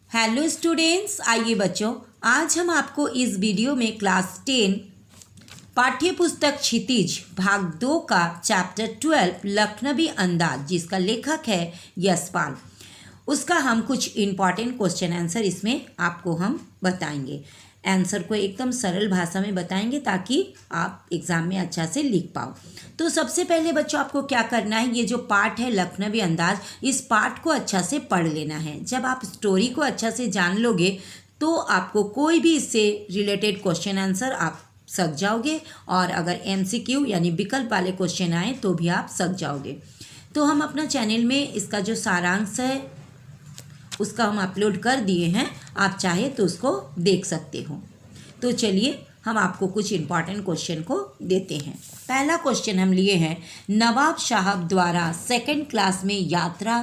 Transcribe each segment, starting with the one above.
Hello students, आइए बच्चों, आज हम आपको इस वीडियो में क्लास 10 पाठ्य पुस्तक क्षितिज भाग 2 का चैप्टर 12 लखनवी अंदाज, जिसका लेखक है यशपाल, उसका हम कुछ इम्पॉर्टेंट क्वेश्चन आंसर इसमें आपको हम बताएंगे। आंसर को एकदम सरल भाषा में बताएंगे ताकि आप एग्ज़ाम में अच्छा से लिख पाओ। तो सबसे पहले बच्चों आपको क्या करना है, ये जो पार्ट है लखनवी अंदाज, इस पार्ट को अच्छा से पढ़ लेना है। जब आप स्टोरी को अच्छा से जान लोगे तो आपको कोई भी इससे रिलेटेड क्वेश्चन आंसर आप सक जाओगे, और अगर MCQ यानी विकल्प वाले क्वेश्चन आए तो भी आप सक जाओगे। तो हम अपना चैनल में इसका जो सारांश है उसका हम अपलोड कर दिए हैं, आप चाहे तो उसको देख सकते हो। तो चलिए हम आपको कुछ इम्पॉर्टेंट क्वेश्चन को देते हैं। पहला क्वेश्चन हम लिए हैं, नवाब साहब द्वारा सेकंड क्लास में यात्रा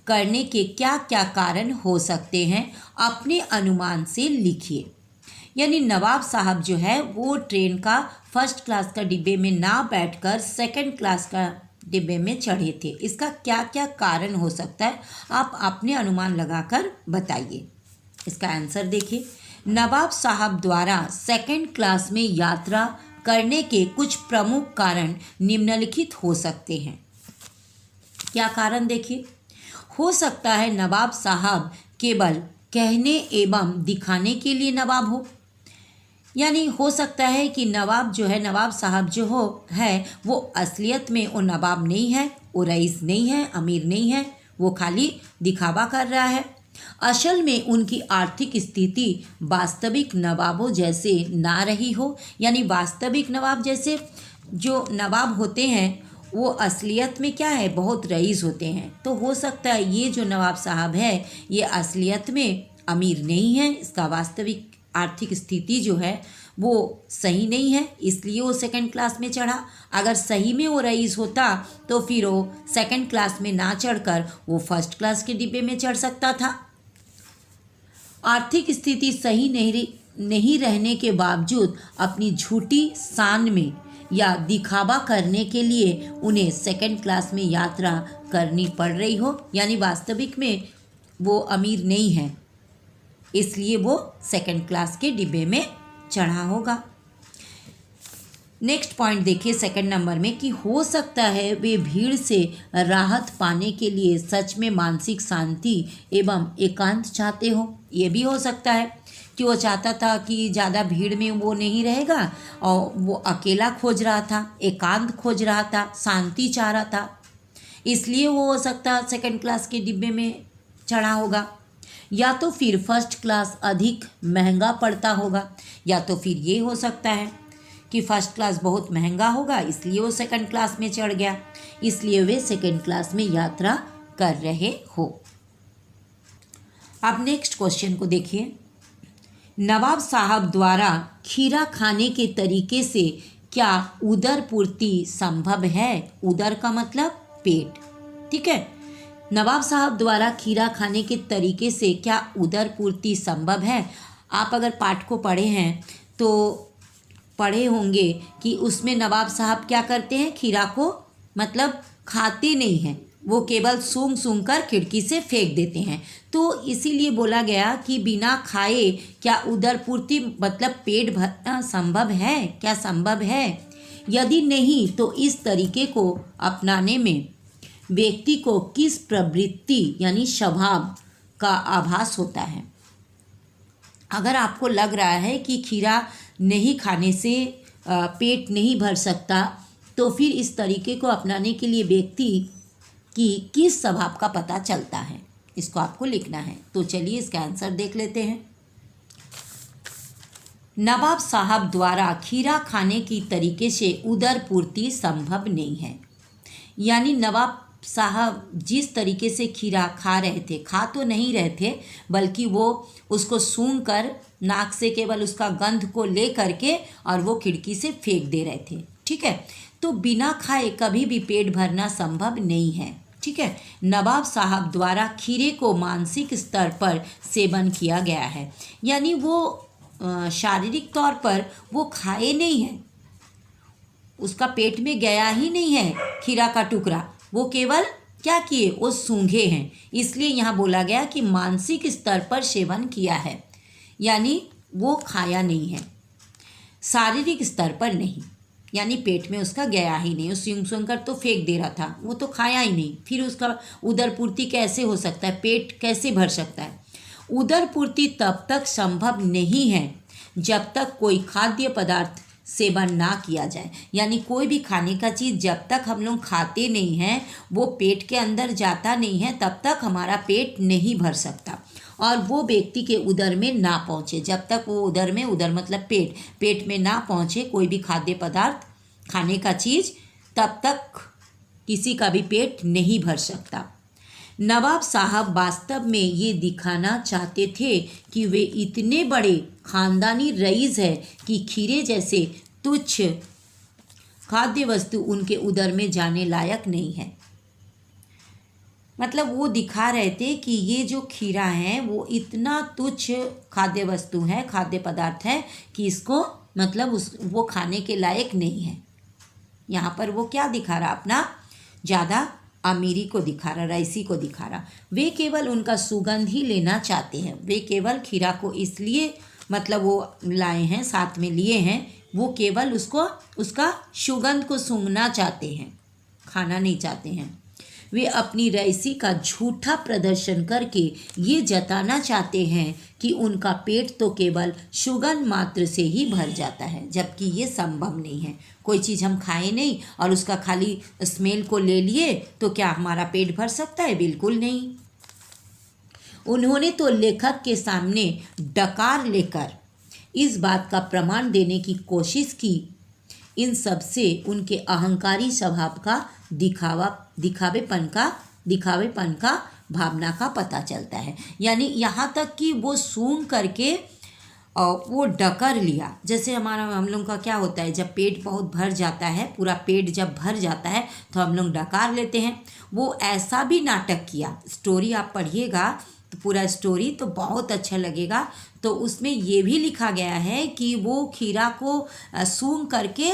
करने के क्या क्या कारण हो सकते हैं, अपने अनुमान से लिखिए। यानी नवाब साहब जो है वो ट्रेन का फर्स्ट क्लास का डिब्बे में ना बैठकर सेकंड क्लास का डिब्बे में चढ़े थे, इसका क्या क्या कारण हो सकता है, आप अपने अनुमान लगाकर बताइए। इसका आंसर देखिए, नवाब साहब द्वारा सेकंड क्लास में यात्रा करने के कुछ प्रमुख कारण निम्नलिखित हो सकते हैं। क्या कारण देखिए, हो सकता है नवाब साहब केवल कहने एवं दिखाने के लिए नवाब हो, यानी हो सकता है कि नवाब जो है, नवाब साहब जो है वो असलियत में वो नवाब नहीं है, वो रईस नहीं है, अमीर नहीं है, वो खाली दिखावा कर रहा है। असल में उनकी आर्थिक स्थिति वास्तविक नवाबों जैसे ना रही हो, यानी वास्तविक नवाब जैसे जो नवाब होते हैं वो असलियत में क्या है, बहुत रईस होते हैं। तो हो सकता है ये जो नवाब साहब है ये असलियत में अमीर नहीं है, इसका वास्तविक आर्थिक स्थिति जो है वो सही नहीं है, इसलिए वो सेकंड क्लास में चढ़ा। अगर सही में वो रईस होता तो फिर वो सेकंड क्लास में ना चढ़कर वो फर्स्ट क्लास के डिब्बे में चढ़ सकता था। आर्थिक स्थिति सही नहीं रहने के बावजूद अपनी झूठी शान में या दिखावा करने के लिए उन्हें सेकंड क्लास में यात्रा करनी पड़ रही हो, यानी वास्तविक में वो अमीर नहीं है, इसलिए वो सेकंड क्लास के डिब्बे में चढ़ा होगा। नेक्स्ट पॉइंट देखिए सेकंड नंबर में, कि हो सकता है वे भीड़ से राहत पाने के लिए सच में मानसिक शांति एवं एकांत चाहते हो। ये भी हो सकता है कि वो चाहता था कि ज़्यादा भीड़ में वो नहीं रहेगा और वो अकेला खोज रहा था, एकांत खोज रहा था, शांति चाह रहा था, इसलिए वो हो सकता है सेकंड क्लास के डिब्बे में चढ़ा होगा। या तो फिर फर्स्ट क्लास अधिक महंगा पड़ता होगा, या तो फिर ये हो सकता है कि फर्स्ट क्लास बहुत महंगा होगा इसलिए वो सेकंड क्लास में चढ़ गया, इसलिए वे सेकंड क्लास में यात्रा कर रहे हो। अब नेक्स्ट क्वेश्चन को देखिए, नवाब साहब द्वारा खीरा खाने के तरीके से क्या उदर पूर्ति संभव है। उदर का मतलब पेट, ठीक है। नवाब साहब द्वारा खीरा खाने के तरीके से क्या उदर पूर्ति संभव है। आप अगर पाठ को पढ़े हैं तो पढ़े होंगे कि उसमें नवाब साहब क्या करते हैं, खीरा को मतलब खाते नहीं हैं, वो केवल सूंघ सूंघ कर खिड़की से फेंक देते हैं। तो इसीलिए बोला गया कि बिना खाए क्या उदर पूर्ति मतलब पेट भरना संभव है, क्या संभव है। यदि नहीं तो इस तरीके को अपनाने में व्यक्ति को किस प्रवृत्ति यानी स्वभाव का आभास होता है। अगर आपको लग रहा है कि खीरा नहीं खाने से पेट नहीं भर सकता, तो फिर इस तरीके को अपनाने के लिए व्यक्ति की किस स्वभाव का पता चलता है, इसको आपको लिखना है। तो चलिए इसका आंसर देख लेते हैं। नवाब साहब द्वारा खीरा खाने की तरीके से उदर पूर्ति संभव नहीं है, यानी नवाब साहब जिस तरीके से खीरा खा रहे थे, खा तो नहीं रहे थे बल्कि वो उसको सूंघ कर नाक से केवल उसका गंध को ले करके और वो खिड़की से फेंक दे रहे थे, ठीक है। तो बिना खाए कभी भी पेट भरना संभव नहीं है, ठीक है। नवाब साहब द्वारा खीरे को मानसिक स्तर पर सेवन किया गया है, यानी वो शारीरिक तौर पर वो खाए नहीं हैं, उसका पेट में गया ही नहीं है खीरा का टुकड़ा, वो केवल क्या किए, वो सूंघे हैं। इसलिए यहाँ बोला गया कि मानसिक स्तर पर सेवन किया है, यानी वो खाया नहीं है, शारीरिक स्तर पर नहीं, यानी पेट में उसका गया ही नहीं। उस सूंघ सूंघ कर तो फेंक दे रहा था, वो तो खाया ही नहीं। फिर उसका उदर पूर्ति कैसे हो सकता है, पेट कैसे भर सकता है। उदर पूर्ति तब तक संभव नहीं है जब तक कोई खाद्य पदार्थ सेवन ना किया जाए, यानी कोई भी खाने का चीज़ जब तक हम लोग खाते नहीं हैं, वो पेट के अंदर जाता नहीं है, तब तक हमारा पेट नहीं भर सकता और वो व्यक्ति के उदर में ना पहुँचे। जब तक वो उदर में, उदर मतलब पेट में ना पहुँचे कोई भी खाद्य पदार्थ, खाने का चीज़, तब तक किसी का भी पेट नहीं भर सकता। नवाब साहब वास्तव में ये दिखाना चाहते थे कि वे इतने बड़े खानदानी रईस है कि खीरे जैसे तुच्छ खाद्य वस्तु उनके उदर में जाने लायक नहीं है। मतलब वो दिखा रहे थे कि ये जो खीरा है वो इतना तुच्छ खाद्य वस्तु है, खाद्य पदार्थ है कि इसको मतलब वो खाने के लायक नहीं है। यहाँ पर वो क्या दिखा रहा, अपना ज़्यादा अमीरी को दिखा रहा, रईसी को दिखा रहा। वे केवल उनका सुगंध ही लेना चाहते हैं। वे केवल खीरा को इसलिए मतलब वो लाए हैं, साथ में लिए हैं, वो केवल उसका सुगंध को सूंघना चाहते हैं, खाना नहीं चाहते हैं। वे अपनी रईसी का झूठा प्रदर्शन करके ये जताना चाहते हैं कि उनका पेट तो केवल सुगंध मात्र से ही भर जाता है, जबकि ये संभव नहीं है। कोई चीज़ हम खाए नहीं और उसका खाली स्मेल को ले लिए तो क्या हमारा पेट भर सकता है? बिल्कुल नहीं। उन्होंने तो लेखक के सामने डकार लेकर इस बात का प्रमाण देने की कोशिश की। इन सब से उनके अहंकारी स्वभाव का दिखावेपन का भावना का पता चलता है। यानी यहाँ तक कि वो सूंघ करके वो डकर लिया। जैसे हम लोग का क्या होता है, जब पेट बहुत भर जाता है, पूरा पेट जब भर जाता है तो हम लोग डकार लेते हैं। वो ऐसा भी नाटक किया। स्टोरी आप पढ़िएगा तो पूरा स्टोरी तो बहुत अच्छा लगेगा। तो उसमें ये भी लिखा गया है कि वो खीरा को सूंघ करके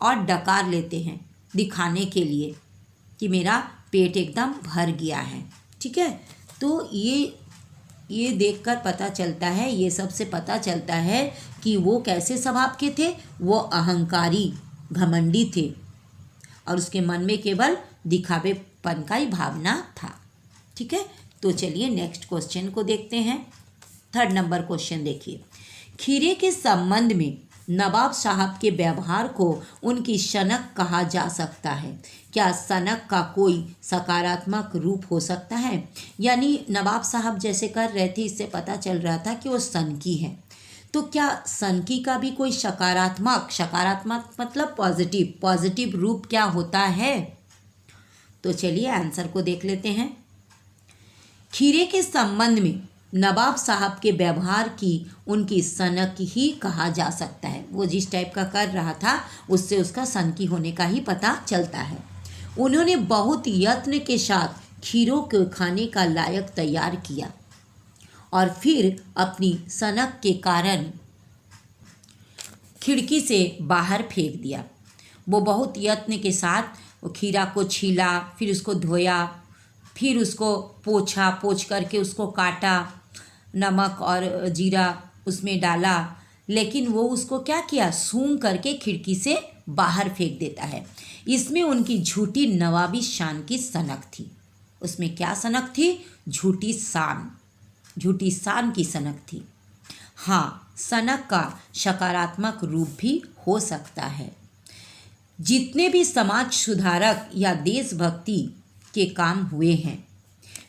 और डकार लेते हैं, दिखाने के लिए कि मेरा पेट एकदम भर गया है। ठीक है, तो ये देखकर पता चलता है, ये सबसे पता चलता है कि वो कैसे स्वभाव के थे। वो अहंकारी, घमंडी थे और उसके मन में केवल दिखावेपन का ही भावना था। ठीक है, तो चलिए नेक्स्ट क्वेश्चन को देखते हैं। 3rd नंबर क्वेश्चन देखिए। खीरे के संबंध में नवाब साहब के व्यवहार को उनकी सनक कहा जा सकता है। क्या सनक का कोई सकारात्मक रूप हो सकता है? यानी नवाब साहब जैसे कर रहे थे, इससे पता चल रहा था कि वो सनकी है। तो क्या सनकी का भी कोई सकारात्मक मतलब पॉजिटिव रूप क्या होता है? तो चलिए आंसर को देख लेते हैं। खीरे के संबंध में नवाब साहब के व्यवहार की उनकी सनक ही कहा जा सकता है। वो जिस टाइप का कर रहा था उससे उसका सनकी होने का ही पता चलता है। उन्होंने बहुत यत्न के साथ खीरों को खाने का लायक तैयार किया और फिर अपनी सनक के कारण खिड़की से बाहर फेंक दिया। वो बहुत यत्न के साथ वो खीरा को छीला, फिर उसको धोया, फिर उसको पोंछ करके उसको काटा, नमक और जीरा उसमें डाला, लेकिन वो उसको क्या किया, सूंघ करके खिड़की से बाहर फेंक देता है। इसमें उनकी झूठी नवाबी शान की सनक थी। उसमें क्या सनक थी? झूठी शान की सनक थी। हाँ, सनक का सकारात्मक रूप भी हो सकता है। जितने भी समाज सुधारक या देशभक्ति के काम हुए हैं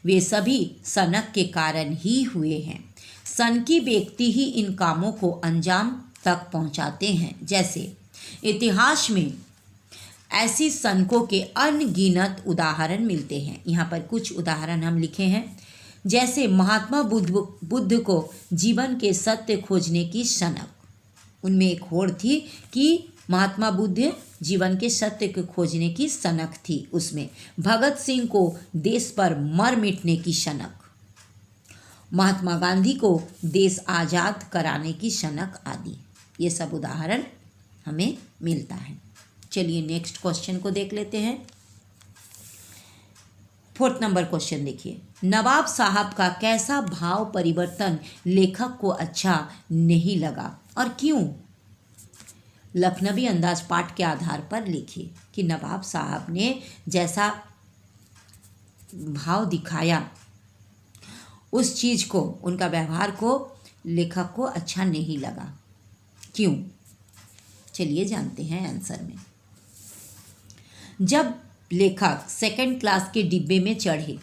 वे सभी सनक के कारण ही हुए हैं। सनकी व्यक्ति ही इन कामों को अंजाम तक पहुंचाते हैं। जैसे इतिहास में ऐसी सनकों के अनगिनत उदाहरण मिलते हैं। यहाँ पर कुछ उदाहरण हम लिखे हैं। जैसे महात्मा बुद्ध को जीवन के सत्य खोजने की सनक, उनमें एक होड़ थी कि महात्मा बुद्ध जीवन के सत्य को खोजने की सनक थी। उसमें भगत सिंह को देश पर मर मिटने की सनक, महात्मा गांधी को देश आज़ाद कराने की सनक आदि, ये सब उदाहरण हमें मिलता है। चलिए नेक्स्ट क्वेश्चन को देख लेते हैं। 4th नंबर क्वेश्चन देखिए, नवाब साहब का कैसा भाव परिवर्तन लेखक को अच्छा नहीं लगा और क्यों? लखनवी अंदाज पाठ के आधार पर लिखिए कि नवाब साहब ने जैसा भाव दिखाया उस चीज़ को, उनका व्यवहार को लेखक को अच्छा नहीं लगा, क्यों? चलिए जानते हैं आंसर में। जब लेखक 2nd क्लास के डिब्बे में चढ़े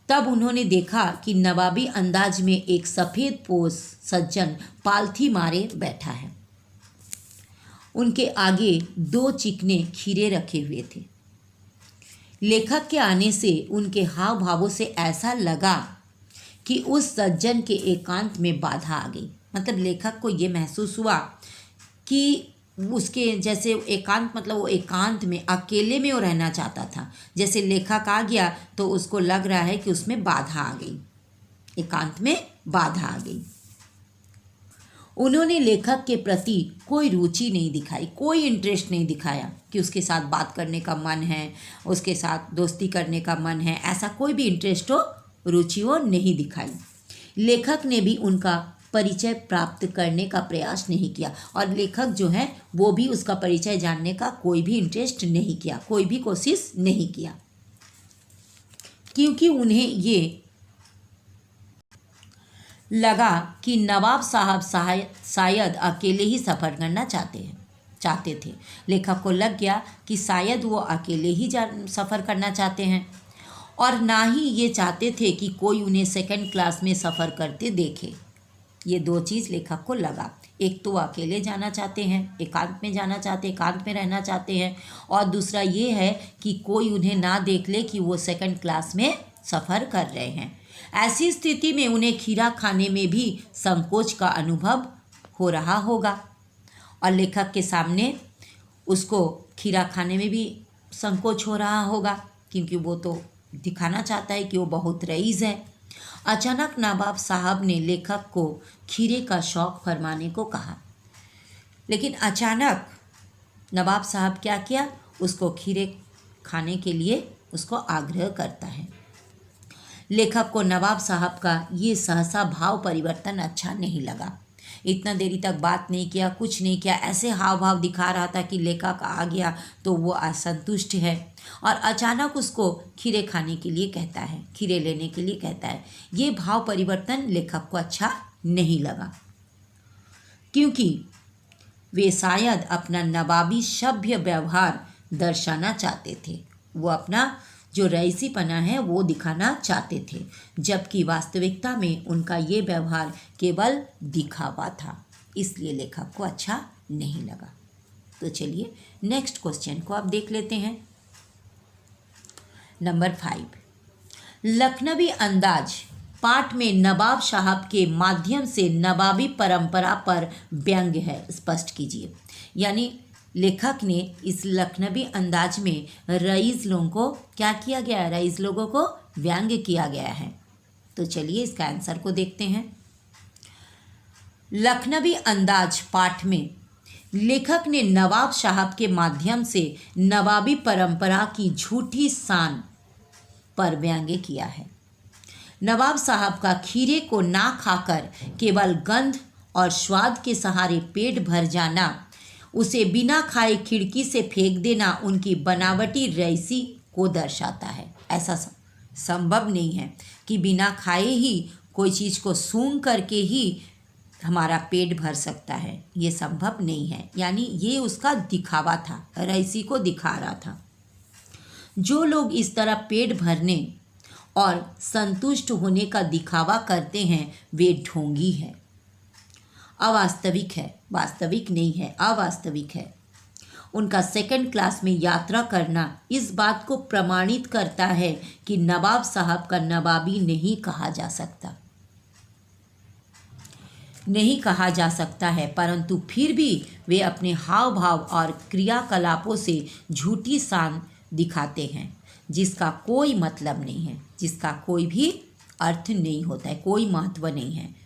तब उन्होंने देखा कि नवाबी अंदाज में एक सफ़ेद पोश सज्जन पालथी मारे बैठा है। उनके आगे 2 चिकने खीरे रखे हुए थे। लेखक के आने से उनके हाव भावों से ऐसा लगा कि उस सज्जन के एकांत में बाधा आ गई। मतलब लेखक को ये महसूस हुआ कि उसके जैसे एकांत, मतलब वो एकांत में, अकेले में वो रहना चाहता था। जैसे लेखक आ गया तो उसको लग रहा है कि उसमें बाधा आ गई, एकांत में बाधा आ गई। उन्होंने लेखक के प्रति कोई रुचि नहीं दिखाई, कोई इंटरेस्ट नहीं दिखाया कि उसके साथ बात करने का मन है, उसके साथ दोस्ती करने का मन है, ऐसा कोई भी इंटरेस्ट हो, रुचि हो नहीं दिखाई। लेखक ने भी उनका परिचय प्राप्त करने का प्रयास नहीं किया और लेखक जो है वो भी उसका परिचय जानने का कोई भी इंटरेस्ट नहीं किया, कोई भी कोशिश नहीं किया, क्योंकि उन्हें ये लगा कि नवाब साहब शायद अकेले ही सफ़र करना चाहते थे। लेखक को लग गया कि शायद वो अकेले ही सफ़र करना चाहते हैं और ना ही ये चाहते थे कि कोई उन्हें 2nd क्लास में सफ़र करते देखे। ये 2 चीज़ लेखक को लगा, एक तो वो अकेले जाना चाहते हैं, एकांत में जाना चाहते, एकांत में रहना चाहते हैं, और दूसरा ये है कि कोई उन्हें ना देख ले कि वो 2nd क्लास में सफ़र कर रहे हैं। ऐसी स्थिति में उन्हें खीरा खाने में भी संकोच का अनुभव हो रहा होगा और लेखक के सामने उसको खीरा खाने में भी संकोच हो रहा होगा, क्योंकि वो तो दिखाना चाहता है कि वो बहुत रईस है। अचानक नवाब साहब ने लेखक को खीरे का शौक़ फरमाने को कहा, लेकिन अचानक नवाब साहब क्या किया, उसको खीरे खाने के लिए उसको आग्रह करता है। लेखक को नवाब साहब का ये सहसा भाव परिवर्तन अच्छा नहीं लगा। इतना देरी तक बात नहीं किया, कुछ नहीं किया, ऐसे हाव भाव दिखा रहा था कि लेखक आ गया तो वो असंतुष्ट है और अचानक उसको खीरे खाने के लिए कहता है, खीरे लेने के लिए कहता है। ये भाव परिवर्तन लेखक को अच्छा नहीं लगा, क्योंकि वे शायद अपना नवाबी सभ्य व्यवहार दर्शाना चाहते थे। वो अपना जो रईसीपना है वो दिखाना चाहते थे, जबकि वास्तविकता में उनका ये व्यवहार केवल दिखावा था, इसलिए लेखक को अच्छा नहीं लगा। तो चलिए नेक्स्ट क्वेश्चन को आप देख लेते हैं। नंबर 5, लखनवी अंदाज पाठ में नवाब साहब के माध्यम से नवाबी परंपरा पर व्यंग्य है, स्पष्ट कीजिए। यानी लेखक ने इस लखनवी अंदाज में रईस लोगों को क्या किया गया है, रईस लोगों को व्यंग्य किया गया है। तो चलिए इसका आंसर को देखते हैं। लखनवी अंदाज पाठ में लेखक ने नवाब साहब के माध्यम से नवाबी परंपरा की झूठी शान पर व्यंग्य किया है। नवाब साहब का खीरे को ना खाकर केवल गंध और स्वाद के सहारे पेट भर जाना, उसे बिना खाए खिड़की से फेंक देना उनकी बनावटी रईसी को दर्शाता है। ऐसा संभव नहीं है कि बिना खाए ही कोई चीज़ को सूंघ करके ही हमारा पेट भर सकता है, ये संभव नहीं है। यानी ये उसका दिखावा था, रईसी को दिखा रहा था। जो लोग इस तरह पेट भरने और संतुष्ट होने का दिखावा करते हैं वे ढोंगी है, अवास्तविक है, वास्तविक नहीं है, अवास्तविक है। उनका 2nd क्लास में यात्रा करना इस बात को प्रमाणित करता है कि नवाब साहब का नवाबी नहीं कहा जा सकता है, परंतु फिर भी वे अपने हाव भाव और क्रियाकलापों से झूठी शान दिखाते हैं, जिसका कोई मतलब नहीं है, जिसका कोई भी अर्थ नहीं होता है, कोई महत्व नहीं है।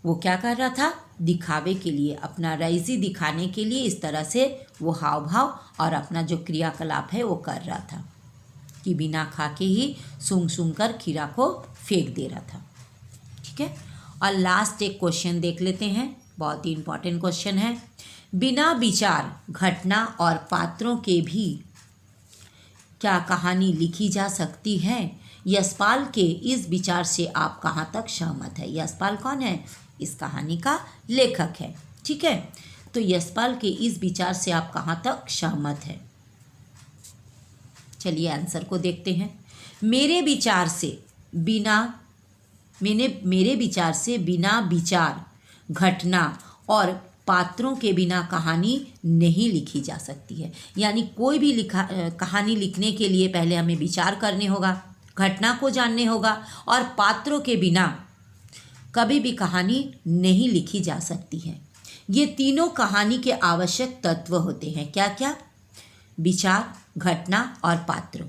वो क्या कर रहा था, दिखावे के लिए, अपना रईसी दिखाने के लिए इस तरह से वो हाव भाव और अपना जो क्रियाकलाप है वो कर रहा था, कि बिना खा के ही सूंघ सूंघ कर खीरा को फेंक दे रहा था। ठीक है, और लास्ट एक क्वेश्चन देख लेते हैं, बहुत ही इंपॉर्टेंट क्वेश्चन है। बिना विचार, घटना और पात्रों के भी क्या कहानी लिखी जा सकती है? यशपाल के इस विचार से आप कहाँ तक सहमत है? यशपाल कौन है? इस कहानी का लेखक है। ठीक है, तो यशपाल के इस विचार से आप कहाँ तक सहमत है? चलिए आंसर को देखते हैं। मेरे विचार से बिना विचार, घटना और पात्रों के बिना कहानी नहीं लिखी जा सकती है। यानी कोई भी कहानी लिखने के लिए पहले हमें विचार करने होगा, घटना को जानने होगा और पात्रों के बिना कभी भी कहानी नहीं लिखी जा सकती है। ये तीनों कहानी के आवश्यक तत्व होते हैं। क्या क्या? विचार, घटना और पात्र।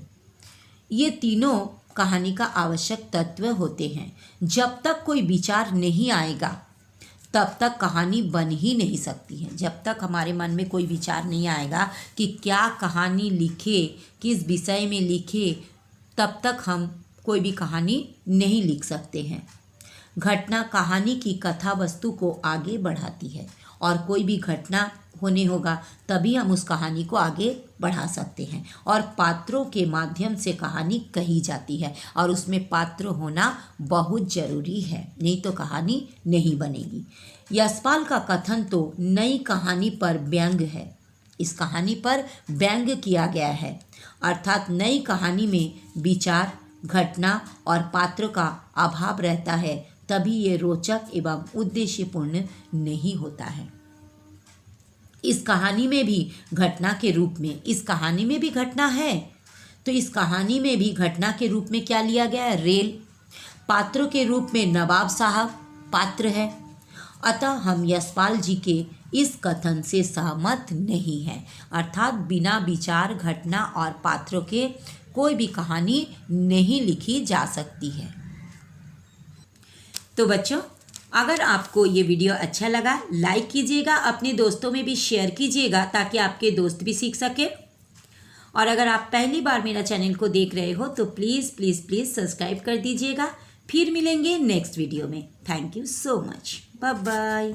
ये तीनों कहानी का आवश्यक तत्व होते हैं। जब तक कोई विचार नहीं आएगा तब तक कहानी बन ही नहीं सकती है। जब तक हमारे मन में कोई विचार नहीं आएगा कि क्या कहानी लिखे, किस विषय में लिखे, तब तक हम कोई भी कहानी नहीं लिख सकते हैं। घटना कहानी की कथा वस्तु को आगे बढ़ाती है और कोई भी घटना होने होगा तभी हम उस कहानी को आगे बढ़ा सकते हैं। और पात्रों के माध्यम से कहानी कही जाती है और उसमें पात्र होना बहुत ज़रूरी है, नहीं तो कहानी नहीं बनेगी। यशपाल का कथन तो नई कहानी पर व्यंग है। इस कहानी पर व्यंग किया गया है, अर्थात नई कहानी में विचार, घटना और पात्र का अभाव रहता है, तभी ये रोचक एवं उद्देश्यपूर्ण नहीं होता है। इस कहानी में भी घटना के रूप में, इस कहानी में भी घटना है, तो इस कहानी में भी घटना के रूप में क्या लिया गया है? रेल। पात्रों के रूप में नवाब साहब पात्र है। अतः हम यशपाल जी के इस कथन से सहमत नहीं हैं, अर्थात बिना विचार, घटना और पात्रों के कोई भी कहानी नहीं लिखी जा सकती है। तो बच्चों, अगर आपको ये वीडियो अच्छा लगा लाइक कीजिएगा, अपने दोस्तों में भी शेयर कीजिएगा ताकि आपके दोस्त भी सीख सके। और अगर आप पहली बार मेरा चैनल को देख रहे हो तो प्लीज़ प्लीज़ प्लीज़ सब्सक्राइब कर दीजिएगा। फिर मिलेंगे नेक्स्ट वीडियो में। Thank you so much. Bye bye.